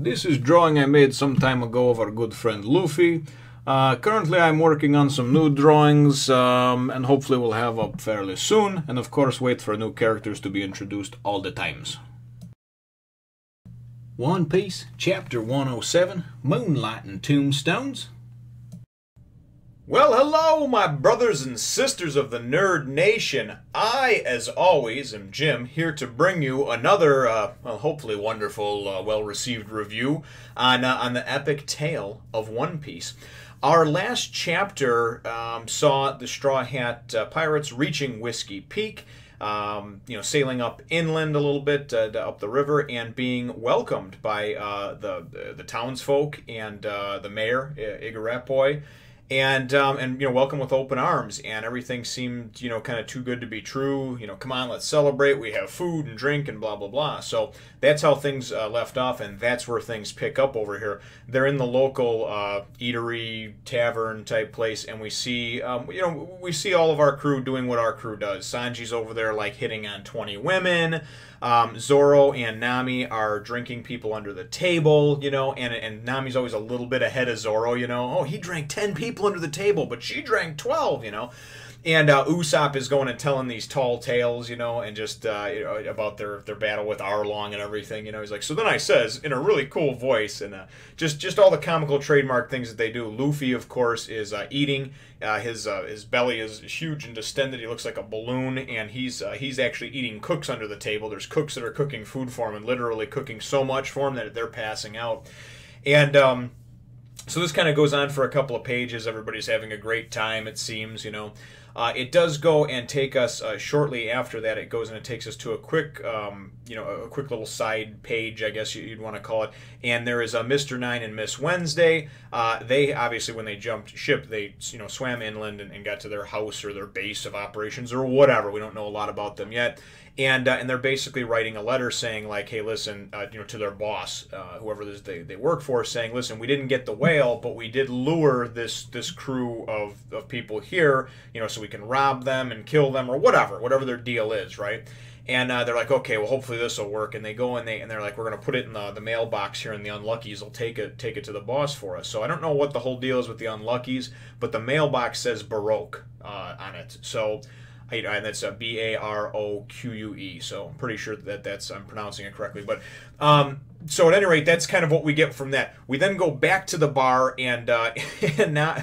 This is drawing I made some time ago of our good friend Luffy. Currently I'm working on some new drawings, and hopefully we'll have up fairly soon, and of course wait for new characters to be introduced all the times. One Piece, Chapter 107, Moonlight and Tombstones. Well, hello, my brothers and sisters of the Nerd Nation. I, as always, am Jim, here to bring you another, well, hopefully wonderful, well-received review on the epic tale of One Piece. Our last chapter saw the Straw Hat Pirates reaching Whiskey Peak, sailing up inland a little bit, up the river, and being welcomed by the townsfolk and the mayor, Igarappoi. And welcome with open arms, and everything seemed, kind of too good to be true. Come on, let's celebrate. We have food and drink and blah, blah, blah. So that's how things left off, and that's where things pick up over here. They're in the local eatery, tavern type place, and we see, we see all of our crew doing what our crew does. Sanji's over there, like, hitting on 20 women. Zoro and Nami are drinking people under the table, and Nami's always a little bit ahead of Zoro, Oh, he drank 10 people under the table, but she drank 12, And Usopp is going and telling these tall tales, and just about their battle with Arlong and everything, He's like, so then I says, in a really cool voice, and just all the comical trademark things that they do. Luffy, of course, is eating. His belly is huge and distended. He looks like a balloon, and he's actually eating cooks under the table. There's cooks that are cooking food for him and literally cooking so much for him that they're passing out. And so this kind of goes on for a couple of pages. Everybody's having a great time, it seems, It does go and take us shortly after that. It goes and it takes us to a quick, a quick little side page, I guess you'd want to call it. And there is a Mr.9 and Ms. Wednesday. They obviously, when they jumped ship, they swam inland and got to their house or their base of operations or whatever. We don't know a lot about them yet. And they're basically writing a letter saying, like, hey, listen, to their boss, whoever it is they work for, saying, listen, we didn't get the whale, but we did lure this crew of people here, so we can rob them and kill them or whatever their deal is, right? And they're like, okay, well, hopefully this will work. And they go and they're like, we're going to put it in the mailbox here, and the Unluckies will take it to the boss for us. So I don't know what the whole deal is with the Unluckies, but the mailbox says Baroque on it. So. And that's Baroque, so I'm pretty sure that I'm pronouncing it correctly. But so at any rate, that's kind of what we get from that. We then go back to the bar, and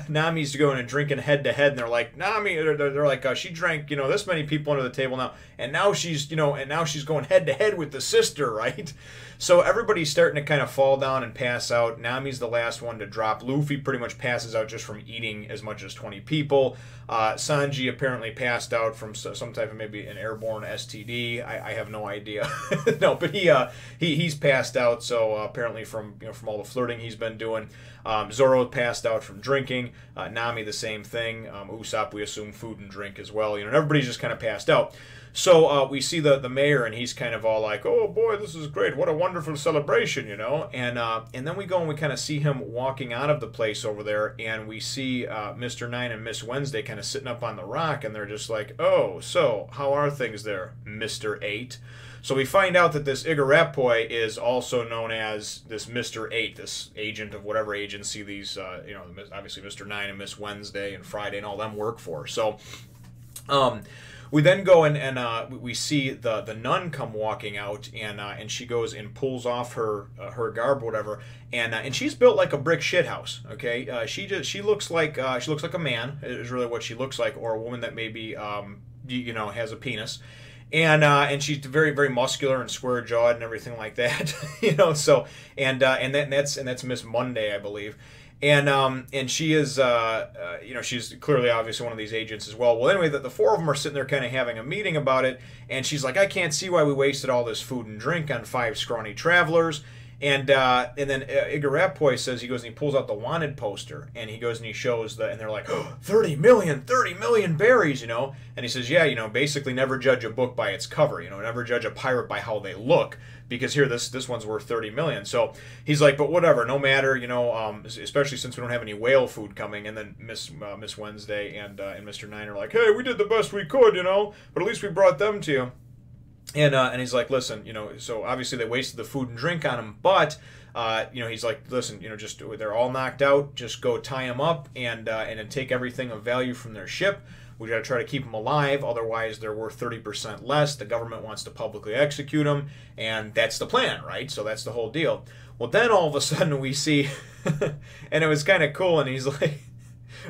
Nami's going and drinking head to head, and they're like, Nami, they're like, she drank, this many people under the table now, and now she's, going head to head with the sister, right? So everybody's starting to kind of fall down and pass out. Nami's the last one to drop. Luffy pretty much passes out just from eating as much as 20 people. Sanji apparently passed out from some type of maybe an airborne STD. I have no idea. No, but he's passed out. So apparently from all the flirting he's been doing. Zoro passed out from drinking. Nami the same thing. Usopp, we assume food and drink as well. And everybody's just kind of passed out. So we see the mayor, and he's kind of all like, oh boy, this is great, what a wonderful celebration, and then we go and we kind of see him walking out of the place over there, and we see Mr.9 and Ms. Wednesday kind of sitting up on the rock, and they're just like, oh, so how are things there, Mr. 8? So we find out that this Igarappoi is also known as this Mr. 8, this agent of whatever agency these, obviously Mr. 9 and Ms. Wednesday and Friday and all them work for. So, we then go and we see the nun come walking out, and she goes and pulls off her garb or whatever, and she's built like a brick shithouse. Okay, she looks like a man is really what she looks like, or a woman that maybe has a penis. And she's very, very muscular and square jawed and everything like that, So that's Miss Monday, I believe. And she is, she's clearly obviously one of these agents as well. Well, anyway, the four of them are sitting there kind of having a meeting about it, and she's like, I can't see why we wasted all this food and drink on 5 scrawny travelers. And then Igarappoi says, he goes and he pulls out the wanted poster, and he goes and he shows and they're like, oh, 30 million berries, And he says, yeah, basically never judge a book by its cover, never judge a pirate by how they look, because here, this one's worth 30 million. So he's like, but whatever, no matter, especially since we don't have any whale food coming. And then Miss Wednesday and Mr. 9 are like, hey, we did the best we could, but at least we brought them to you. And he's like, listen, so obviously they wasted the food and drink on him, but he's like, listen, just they're all knocked out. Just go tie them up and then take everything of value from their ship. We got to try to keep them alive, otherwise they're worth 30% less. The government wants to publicly execute them, and that's the plan, right? So that's the whole deal. Well, then all of a sudden we see, and it was kind of cool, and he's like,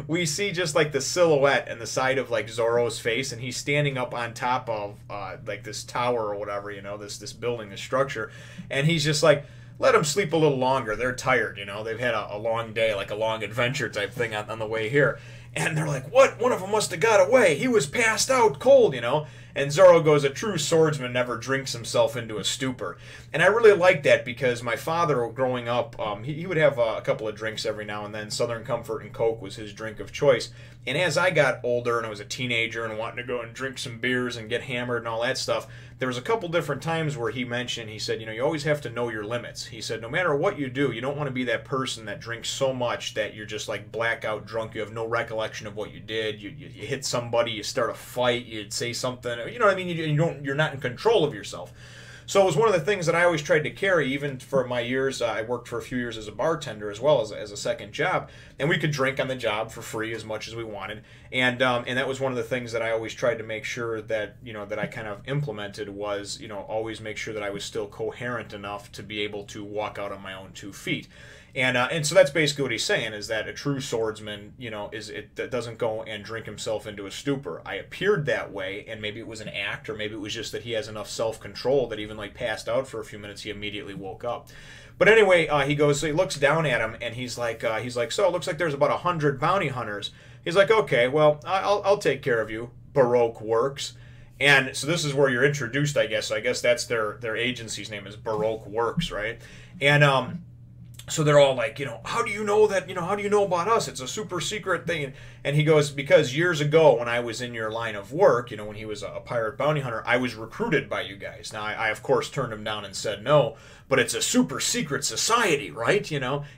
we see just like the silhouette and the side of like Zoro's face, and he's standing up on top of like this tower or whatever, this building, this structure, and he's just like, let them sleep a little longer. They're tired, they've had a long day, like a long adventure type thing on the way here. And they're like, what? One of them must have got away. He was passed out cold, And Zoro goes, a true swordsman never drinks himself into a stupor. And I really like that because my father, growing up, he would have a couple of drinks every now and then. Southern Comfort and Coke was his drink of choice. And as I got older and I was a teenager and wanting to go and drink some beers and get hammered and all that stuff, there was a couple different times where he said, you always have to know your limits. He said, no matter what you do, you don't want to be that person that drinks so much that you're just like blackout drunk. You have no recollection of what you did. You hit somebody, you start a fight, you say something, you know what I mean? You're not in control of yourself. So it was one of the things that I always tried to carry, even for my years. I worked for a few years as a bartender as well as a second job, and we could drink on the job for free as much as we wanted. And that was one of the things that I always tried to make sure that that I kind of implemented was always make sure that I was still coherent enough to be able to walk out on my own 2 feet. And so that's basically what he's saying, is that a true swordsman, that doesn't go and drink himself into a stupor. I appeared that way, and maybe it was an act, or maybe it was just that he has enough self-control that even like passed out for a few minutes, he immediately woke up. But anyway, he goes, so he looks down at him, and he's like, so it looks like there's about 100 bounty hunters. He's like, okay, well, I'll take care of you, Baroque Works. And so this is where you're introduced, I guess. So I guess that's their agency's name is Baroque Works, right? And so they're all like, how do you know that, how do you know about us? It's a super secret thing. And he goes, because years ago when I was in your line of work, when he was a pirate bounty hunter, I was recruited by you guys. Now, I of course turned him down and said no, but it's a super secret society, right?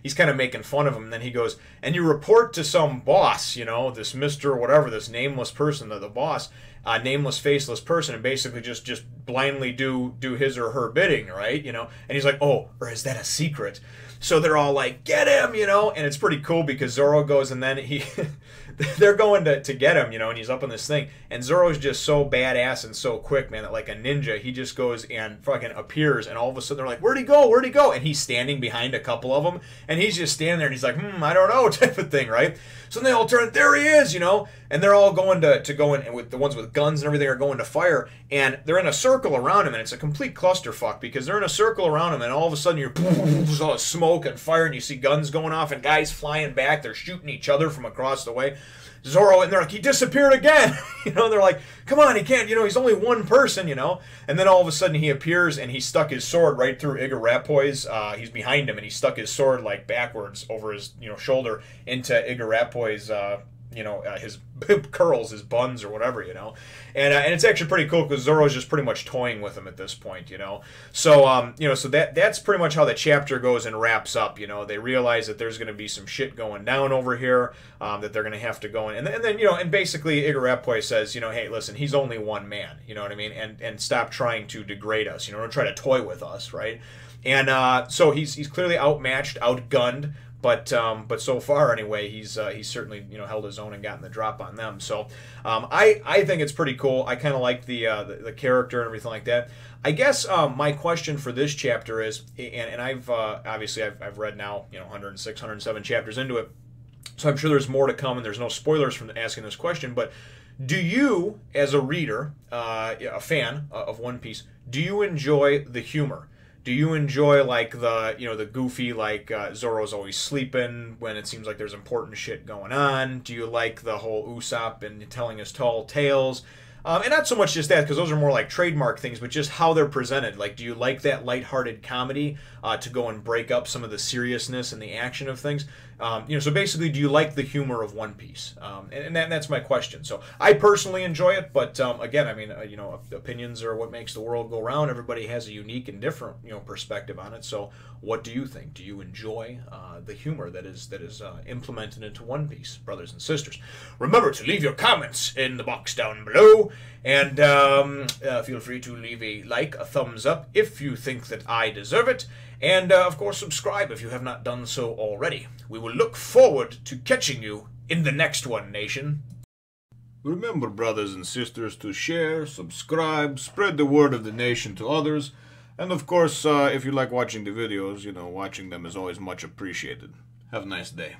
He's kind of making fun of him. And then he goes, and you report to some boss, this Mr. whatever, this nameless person, the boss, nameless, faceless person, and basically just blindly do his or her bidding, right? And he's like, oh, or is that a secret? So they're all like, get him, and it's pretty cool because Zoro goes, and then they're going to get him, and he's up on this thing, and Zoro's just so badass and so quick, man, that like a ninja, he just goes and fucking appears, and all of a sudden they're like, where'd he go, where'd he go? And he's standing behind a couple of them, and he's just standing there, and he's like, I don't know, type of thing, right? So they all turn, there he is, and they're all going to go in, and with the ones with guns and everything are going to fire, and they're in a circle around him, and it's a complete clusterfuck because they're in a circle around him, and all of a sudden there's all this smoke and fire, and you see guns going off and guys flying back. They're shooting each other from across the way. Zoro, and they're like, he disappeared again. They're like, come on, he can't, he's only one person, And then all of a sudden he appears, and he stuck his sword right through Igarapoi's, he's behind him, and he stuck his sword like backwards over his, shoulder into Igarapoi's, his curls, his buns or whatever, and it's actually pretty cool because Zoro's just pretty much toying with him at this point, So, so that's pretty much how the chapter goes and wraps up. They realize that there's going to be some shit going down over here, that they're going to have to go in, and then and basically Igarapoi says, hey, listen, he's only one man, you know what I mean, and stop trying to degrade us, don't try to toy with us, right? And so he's clearly outmatched, outgunned. But so far anyway, he's certainly held his own and gotten the drop on them. So I think it's pretty cool. I kind of like the character and everything like that. I guess my question for this chapter is, and I've obviously I've read now 106, 107 chapters into it, so I'm sure there's more to come, and there's no spoilers from asking this question. But do you, as a reader, a fan of One Piece, do you enjoy the humor? Do you enjoy like the goofy, like Zoro's always sleeping when it seems like there's important shit going on? Do you like the whole Usopp and telling his tall tales? And not so much just that, because those are more like trademark things, but just how they're presented. Like, do you like that lighthearted comedy to go and break up some of the seriousness and the action of things? So basically, do you like the humor of One Piece? And that's my question. So I personally enjoy it, but again, I mean, opinions are what makes the world go round. Everybody has a unique and different, perspective on it. So what do you think? Do you enjoy the humor that is implemented into One Piece, brothers and sisters? Remember to leave your comments in the box down below, and feel free to leave a like, a thumbs up if you think that I deserve it. And, of course, subscribe if you have not done so already. We will look forward to catching you in the next one, Nation. Remember, brothers and sisters, to share, subscribe, spread the word of the nation to others. And, of course, if you like watching the videos, watching them is always much appreciated. Have a nice day.